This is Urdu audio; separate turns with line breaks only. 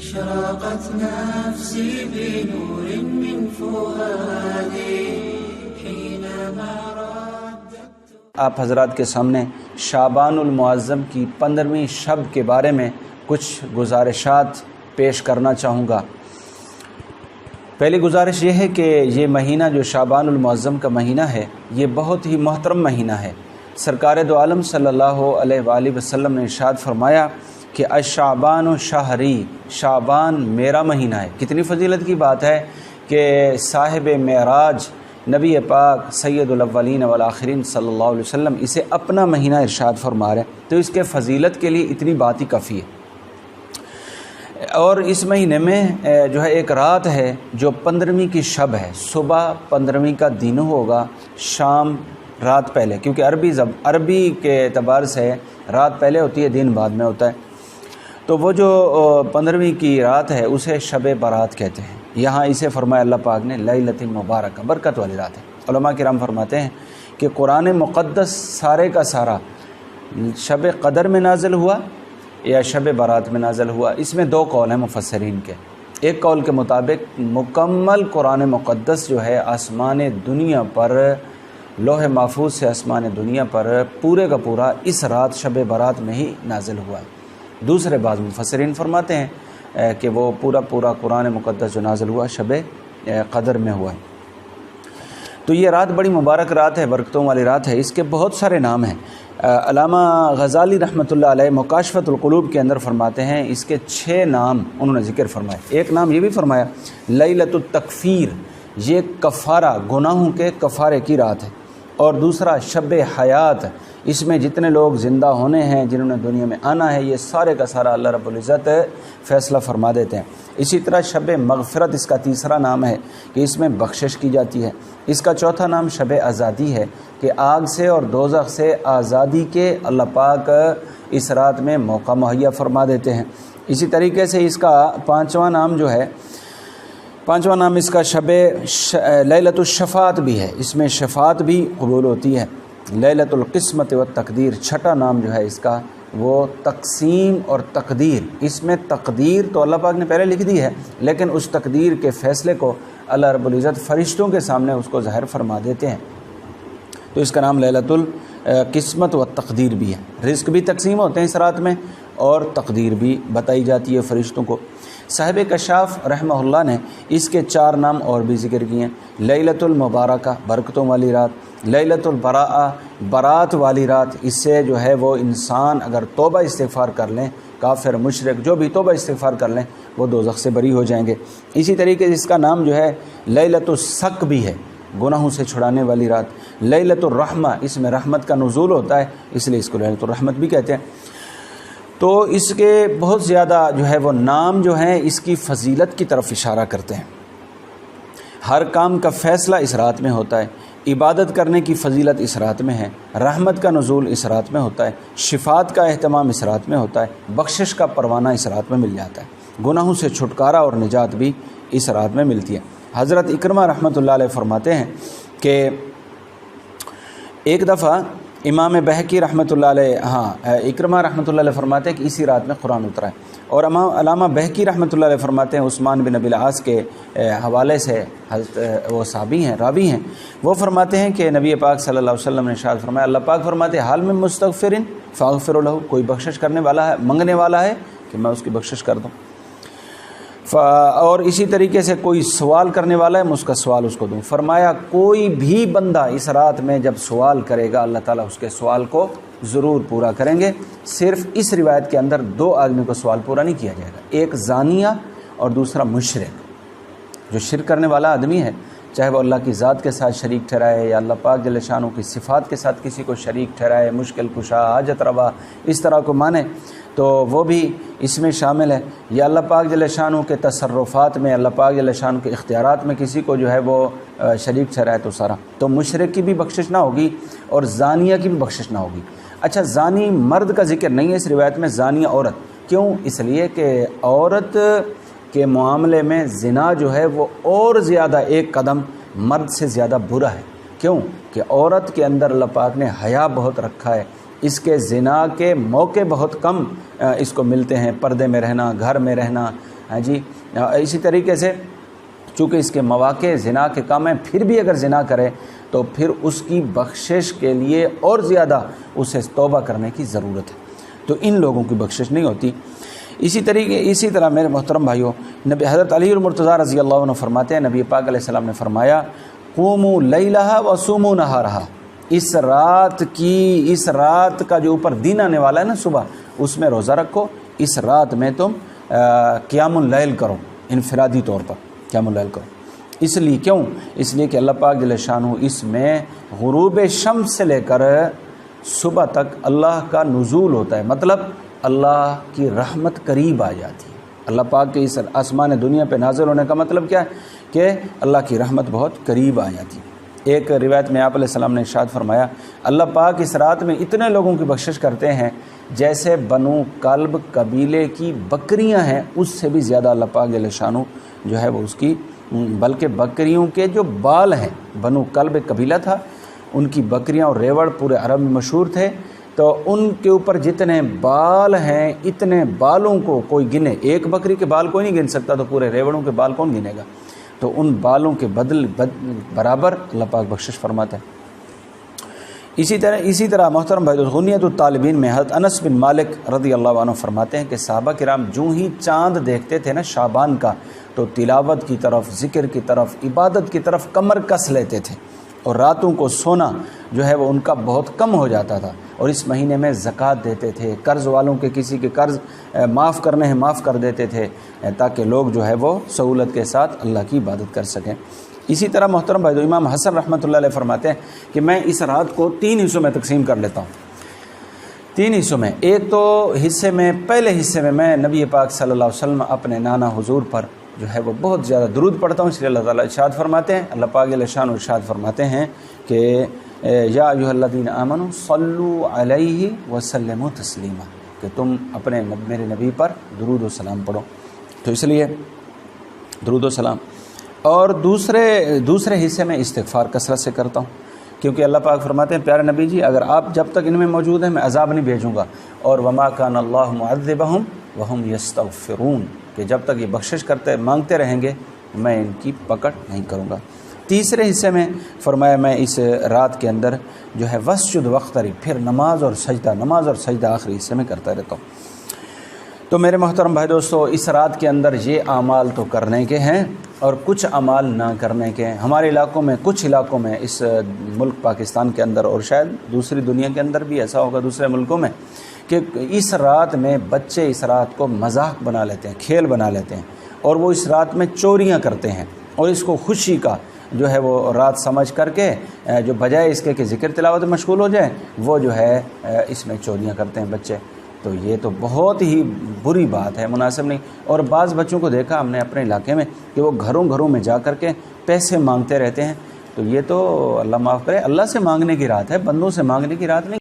أشرقت نفسي بنور من فؤادي حينما رددت.
آپ حضرات کے سامنے شعبان المعظم کی 15ویں شب کے بارے میں کچھ گزارشات پیش کرنا چاہوں گا. پہلی گزارش یہ ہے کہ یہ مہینہ جو شعبان المعظم کا مہینہ ہے یہ بہت ہی محترم مہینہ ہے. سرکار دو عالم صلی اللہ علیہ وآلہ وسلم نے ارشاد فرمایا کہ الشعبان شہری، شعبان میرا مہینہ ہے. کتنی فضیلت کی بات ہے کہ صاحب معراج نبی پاک سید الاولین والآخرین صلی اللہ علیہ وسلم اسے اپنا مہینہ ارشاد فرما رہے ہیں، تو اس کے فضیلت کے لیے اتنی بات ہی کافی ہے. اور اس مہینے میں جو ہے ایک رات ہے جو 15ویں کی شب ہے. صبح 15ویں کا دن ہوگا، شام رات پہلے، کیونکہ عربی کے اعتبار سے رات پہلے ہوتی ہے، دن بعد میں ہوتا ہے. تو وہ جو 15ویں کی رات ہے اسے شب برات کہتے ہیں. یہاں اسے فرمایا اللہ پاک نے لیلۃ مبارکہ، برکت والی رات ہے. علماء کرام فرماتے ہیں کہ قرآن مقدس سارے کا سارا شب قدر میں نازل ہوا یا شب برات میں نازل ہوا. اس میں دو قول ہیں مفسرین کے. ایک قول کے مطابق مکمل قرآن مقدس جو ہے آسمان دنیا پر، لوح محفوظ سے آسمان دنیا پر پورے کا پورا اس رات شب برات میں ہی نازل ہوا ہے. دوسرے بعض مفسرین فرماتے ہیں کہ وہ پورا قرآن مقدس جو نازل ہوا شب قدر میں ہوا ہے. تو یہ رات بڑی مبارک رات ہے، برکتوں والی رات ہے. اس کے بہت سارے نام ہیں. علامہ غزالی رحمۃ اللہ علیہ مکاشفۃ القلوب کے اندر فرماتے ہیں اس کے 6 نام انہوں نے ذکر فرمائے. ایک نام یہ بھی فرمایا لیلۃ التکفیر، یہ کفارہ، گناہوں کے کفارے کی رات ہے. اور دوسرا شب حیات، اس میں جتنے لوگ زندہ ہونے ہیں، جنہوں نے دنیا میں آنا ہے، یہ سارے کا سارا اللہ رب العزت فیصلہ فرما دیتے ہیں. اسی طرح شب مغفرت اس کا تیسرا نام ہے کہ اس میں بخشش کی جاتی ہے. اس کا چوتھا نام شب آزادی ہے کہ آگ سے اور دوزخ سے آزادی کے اللہ پاک اس رات میں موقع مہیا فرما دیتے ہیں. اسی طریقے سے اس کا پانچواں نام اس کا شب لیلۃ الشفاعت بھی ہے. اس میں شفاعت بھی قبول ہوتی ہے. لیلۃ القسمت والتقدیر، چھٹا نام جو ہے اس کا وہ تقسیم اور تقدیر. اس میں تقدیر تو اللہ پاک نے پہلے لکھ دی ہے، لیکن اس تقدیر کے فیصلے کو اللہ رب العزت فرشتوں کے سامنے اس کو ظاہر فرما دیتے ہیں. تو اس کا نام لیلۃ القسمت والتقدیر بھی ہے. رزق بھی تقسیم ہوتے ہیں اس رات میں اور تقدیر بھی بتائی جاتی ہے فرشتوں کو. صاحب کشاف رحمہ اللہ نے اس کے 4 نام اور بھی ذکر کیے ہیں. لیلۃ المبارکہ، برکتوں والی رات. لیلۃ البراءہ، برات والی رات. اس سے جو ہے وہ انسان اگر توبہ استغفار کر لیں، کافر مشرک جو بھی توبہ استغفار کر لیں وہ دوزخ سے بری ہو جائیں گے. اسی طریقے سے اس کا نام جو ہے لیلۃ السق بھی ہے، گناہوں سے چھڑانے والی رات. لیلۃ الرحمہ، اس میں رحمت کا نزول ہوتا ہے، اس لیے اس کو لیلۃ الرحمت بھی کہتے ہیں. تو اس کے بہت زیادہ جو ہے وہ نام جو ہیں اس کی فضیلت کی طرف اشارہ کرتے ہیں. ہر کام کا فیصلہ اس رات میں ہوتا ہے. عبادت کرنے کی فضیلت اس رات میں ہے. رحمت کا نزول اس رات میں ہوتا ہے. شفاعت کا اہتمام اس رات میں ہوتا ہے. بخشش کا پروانہ اس رات میں مل جاتا ہے. گناہوں سے چھٹکارا اور نجات بھی اس رات میں ملتی ہے. حضرت اکرمہ رحمۃ اللہ علیہ فرماتے ہیں کہ ایک دفعہ امام بہقی رحمۃ اللہ علیہ اکرمہ رحمۃ اللہ علیہ فرماتے ہیں کہ اسی رات میں قرآن اترا ہے. اور علامہ بہقی رحمۃ اللہ علیہ فرماتے ہیں عثمان بن ابی العاص کے حوالے سے، وہ صحابی ہیں، راوی ہیں، وہ فرماتے ہیں کہ نبی پاک صلی اللہ علیہ وسلم نے ارشاد فرمایا، اللہ پاک فرماتے ہیں حال میں مستغفرن فاغفر لہ، کوئی بخشش کرنے والا ہے، منگنے والا ہے کہ میں اس کی بخشش کر دوں. اور اسی طریقے سے کوئی سوال کرنے والا ہے میں اس کا سوال اس کو دوں. فرمایا کوئی بھی بندہ اس رات میں جب سوال کرے گا اللہ تعالیٰ اس کے سوال کو ضرور پورا کریں گے. صرف اس روایت کے اندر 2 آدمی کو سوال پورا نہیں کیا جائے گا، ایک زانیہ اور دوسرا مشرک. جو شرک کرنے والا آدمی ہے، چاہے وہ اللہ کی ذات کے ساتھ شریک ٹھہرائے یا اللہ پاک جل شانہ کی صفات کے ساتھ کسی کو شریک ٹھہرائے، مشکل کشا، حاجت روا، اس طرح کو مانے، تو وہ بھی اس میں شامل ہے. یا اللہ پاک جل شانہ کے تصرفات میں، اللہ پاک جل شانہ کے اختیارات میں کسی کو جو ہے وہ شریک ٹھہرائے تو سارا. تو مشرک کی بھی بخشش نہ ہوگی اور زانیہ کی بھی بخشش نہ ہوگی. اچھا، زانی مرد کا ذکر نہیں ہے اس روایت میں، زانیہ عورت. کیوں؟ اس لیے کہ عورت کے معاملے میں زنا جو ہے وہ اور زیادہ ایک قدم مرد سے زیادہ برا ہے. کیوں؟ کہ عورت کے اندر اللہ پاک نے حیا بہت رکھا ہے. اس کے زنا کے موقع بہت کم اس کو ملتے ہیں. پردے میں رہنا، گھر میں رہنا، ہاں جی اسی طریقے سے چونکہ اس کے مواقع زنا کے کم ہیں، پھر بھی اگر زنا کرے تو پھر اس کی بخشش کے لیے اور زیادہ اسے توبہ کرنے کی ضرورت ہے، تو ان لوگوں کی بخشش نہیں ہوتی۔ اسی طرح میرے محترم بھائیوں، نبی حضرت علی المرتضیٰ رضی اللہ عنہ فرماتے ہیں، نبی پاک علیہ السلام نے فرمایا قوموا لیلہا وصوموا نہارہا، اس رات کا جو اوپر دن آنے والا ہے نا صبح، اس میں روزہ رکھو، اس رات میں تم قیام اللیل کرو، انفرادی طور پر قیام اللیل کرو۔ اس لیے کہ اللہ پاک جل شانہ اس میں غروب شمس سے لے کر صبح تک اللہ کا نزول ہوتا ہے، مطلب اللہ کی رحمت قریب آ جاتی ہے۔ اللہ پاک کے اس آسمان دنیا پہ نازل ہونے کا مطلب کیا ہے کہ اللہ کی رحمت بہت قریب آ جاتی ہے۔ ایک روایت میں آپ علیہ السلام نے ارشاد فرمایا، اللہ پاک اس رات میں اتنے لوگوں کی بخشش کرتے ہیں جیسے بنو کلب قبیلے کی بکریاں ہیں، اس سے بھی زیادہ اللہ پاک جل شانہ جو ہے وہ اس کی، بلکہ بکریوں کے جو بال ہیں، بنو کلب قبیلہ تھا، ان کی بکریاں اور ریوڑ پورے عرب میں مشہور تھے، تو ان کے اوپر جتنے بال ہیں اتنے بالوں کو کوئی گنے، ایک بکری کے بال کوئی نہیں گن سکتا، تو پورے ریوڑوں کے بال کون گنے گا؟ تو ان بالوں کے برابر اللہ پاک بخشش فرماتا ہے۔ اسی طرح محترم بھائی غنیت الطالبین میں حضرت انس بن مالک رضی اللہ عنہ فرماتے ہیں کہ صحابہ کرام جو ہی چاند دیکھتے تھے نا شعبان کا، تو تلاوت کی طرف، ذکر کی طرف، عبادت کی طرف کمر کس لیتے تھے، اور راتوں کو سونا جو ہے وہ ان کا بہت کم ہو جاتا تھا، اور اس مہینے میں زکوٰۃ دیتے تھے، قرض والوں کے کسی کے قرض معاف کرنے ہیں معاف کر دیتے تھے، تاکہ لوگ جو ہے وہ سہولت کے ساتھ اللہ کی عبادت کر سکیں۔ اسی طرح محترم بھائی امام حسن رحمۃ اللہ علیہ فرماتے ہیں کہ میں اس رات کو 3 حصوں میں تقسیم کر لیتا ہوں، 3 حصوں میں۔ ایک تو پہلے حصے میں میں نبی پاک صلی اللہ علیہ وسلم اپنے نانا حضور پر جو ہے وہ بہت زیادہ درود پڑھتا ہوں، اس لیے اللہ تعالیٰ ارشاد فرماتے ہیں، اللہ پاک جل شانہ ارشاد فرماتے ہیں کہ یا ایھا الذین آمنوا صلوا علیہ وسلموا تسلیما، کہ تم اپنے میرے نبی پر درود و سلام پڑھو، تو اس لیے درود و سلام۔ اور دوسرے حصے میں استغفار کثرت سے کرتا ہوں، کیونکہ اللہ پاک فرماتے ہیں پیارے نبی جی اگر آپ جب تک ان میں موجود ہیں میں عذاب نہیں بھیجوں گا، اور وما کان اللہ معذبہم وہم یستغفرون، کہ جب تک یہ بخشش مانگتے رہیں گے میں ان کی پکڑ نہیں کروں گا۔ تیسرے حصے میں فرمایا میں اس رات کے اندر جو ہے وسجد وقتری، پھر نماز اور سجدہ آخری حصے میں کرتا رہتا ہوں۔ تو میرے محترم بھائی دوستو، اس رات کے اندر یہ اعمال تو کرنے کے ہیں اور کچھ اعمال نہ کرنے کے ہیں۔ ہمارے علاقوں میں، کچھ علاقوں میں، اس ملک پاکستان کے اندر اور شاید دوسری دنیا کے اندر بھی ایسا ہوگا دوسرے ملکوں میں، کہ اس رات میں بچے اس رات کو مذاق بنا لیتے ہیں، کھیل بنا لیتے ہیں، اور وہ اس رات میں چوریاں کرتے ہیں، اور اس کو خوشی کا جو ہے وہ رات سمجھ کر کے جو بجائے اس کے کہ ذکر تلاوت میں مشغول ہو جائیں، وہ جو ہے اس میں چوریاں کرتے ہیں بچے۔ تو یہ تو بہت ہی بری بات ہے، مناسب نہیں۔ اور بعض بچوں کو دیکھا ہم نے اپنے علاقے میں کہ وہ گھروں میں جا کر کے پیسے مانگتے رہتے ہیں، تو یہ تو اللہ معاف کرے، اللہ سے مانگنے کی رات ہے، بندوں سے مانگنے کی رات نہیں۔